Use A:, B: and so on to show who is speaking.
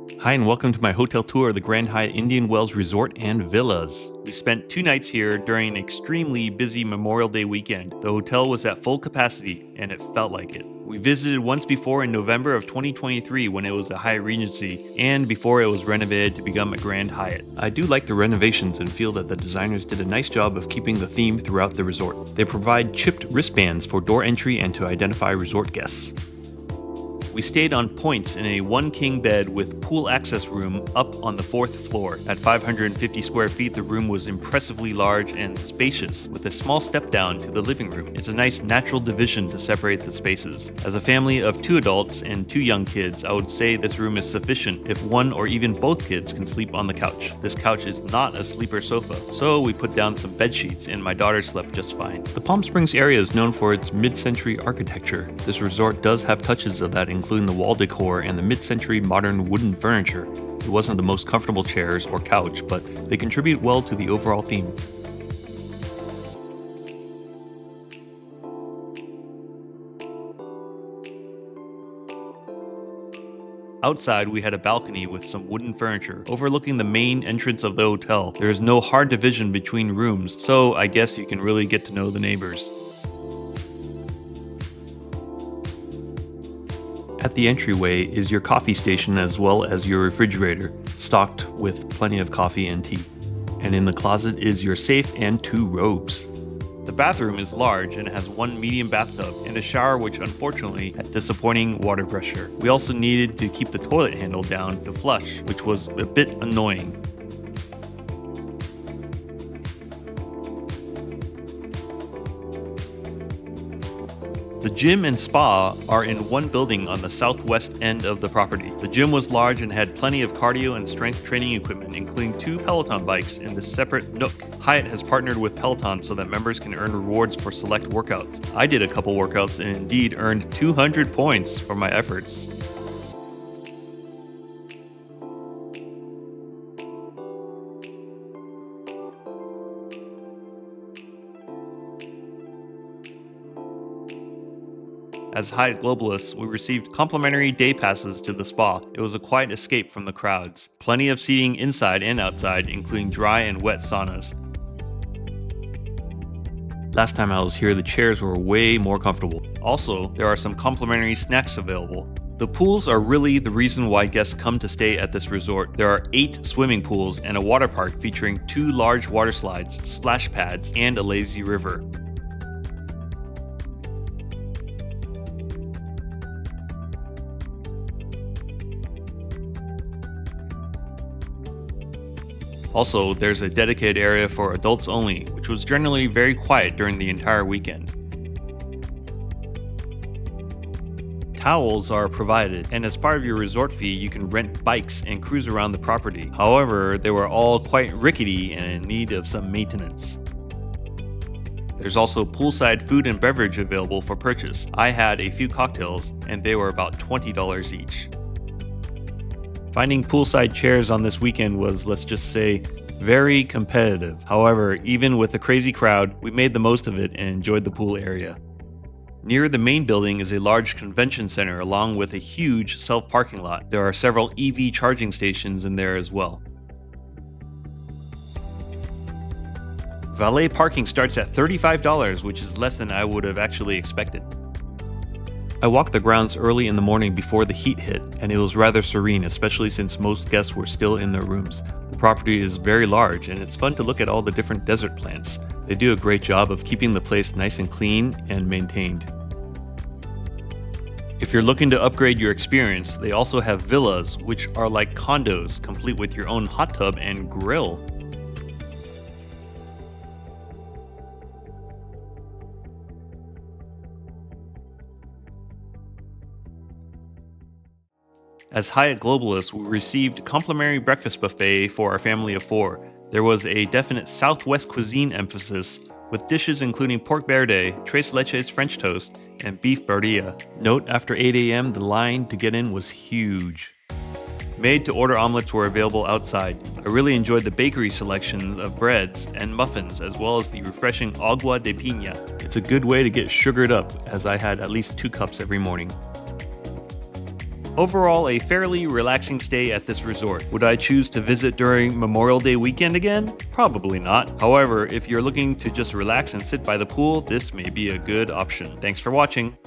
A: Hi, and welcome to my hotel tour of the Grand Hyatt Indian Wells Resort and Villas. We spent 2 nights here during an extremely busy Memorial Day weekend. The hotel was at full capacity, and it felt like it. We visited once before in November of 2023 when it was a Hyatt Regency, and before it was renovated to become a Grand Hyatt. I do like the renovations and feel that the designers did a nice job of keeping the theme throughout the resort. They provide chipped wristbands for door entry and to identify resort guests. We stayed on points in a 1-king bed with pool access room up on the 4th floor. At 550 square feet, the room was impressively large and spacious, with a small step down to the living room. It's a nice natural division to separate the spaces. As a family of 2 adults and 2 young kids, I would say this room is sufficient if one or even both kids can sleep on the couch. This couch is not a sleeper sofa, so we put down some bed sheets and my daughter slept just fine. The Palm Springs area is known for its mid-century architecture. This resort does have touches of that, including the wall decor and the mid-century modern wooden furniture. It wasn't the most comfortable chairs or couch, but they contribute well to the overall theme. Outside, we had a balcony with some wooden furniture overlooking the main entrance of the hotel. There is no hard division between rooms, so I guess you can really get to know the neighbors. At the entryway is your coffee station as well as your refrigerator, stocked with plenty of coffee and tea. And in the closet is your safe and 2 robes. The bathroom is large and has 1 medium bathtub and a shower which unfortunately had disappointing water pressure. We also needed to keep the toilet handle down to flush, which was a bit annoying. The gym and spa are in one building on the southwest end of the property. The gym was large and had plenty of cardio and strength training equipment, including 2 Peloton bikes in this separate nook. Hyatt has partnered with Peloton so that members can earn rewards for select workouts. I did a couple workouts and indeed earned 200 points for my efforts. As Hyatt Globalists, we received complimentary day passes to the spa. It was a quiet escape from the crowds. Plenty of seating inside and outside, including dry and wet saunas. Last time I was here, the chairs were way more comfortable. Also, there are some complimentary snacks available. The pools are really the reason why guests come to stay at this resort. There are 8 swimming pools and a water park featuring 2 large water slides, splash pads, and a lazy river. Also, there's a dedicated area for adults only, which was generally very quiet during the entire weekend. Towels are provided, and as part of your resort fee, you can rent bikes and cruise around the property. However, they were all quite rickety and in need of some maintenance. There's also poolside food and beverage available for purchase. I had a few cocktails, and they were about $20 each. Finding poolside chairs on this weekend was, let's just say, very competitive. However, even with the crazy crowd, we made the most of it and enjoyed the pool area. Near the main building is a large convention center along with a huge self-parking lot. There are several EV charging stations in there as well. Valet parking starts at $35, which is less than I would have actually expected. I walked the grounds early in the morning before the heat hit, and it was rather serene, especially since most guests were still in their rooms. The property is very large, and it's fun to look at all the different desert plants. They do a great job of keeping the place nice and clean and maintained. If you're looking to upgrade your experience, they also have villas, which are like condos, complete with your own hot tub and grill. As Hyatt Globalists, we received complimentary breakfast buffet for our family of 4. There was a definite Southwest cuisine emphasis, with dishes including pork verde, tres leches French toast, and beef birria. Note, after 8 a.m., the line to get in was huge. Made-to-order omelets were available outside. I really enjoyed the bakery selection of breads and muffins, as well as the refreshing agua de piña. It's a good way to get sugared up, as I had at least 2 cups every morning. Overall, a fairly relaxing stay at this resort. Would I choose to visit during Memorial Day weekend again? Probably not. However, if you're looking to just relax and sit by the pool, this may be a good option. Thanks for watching.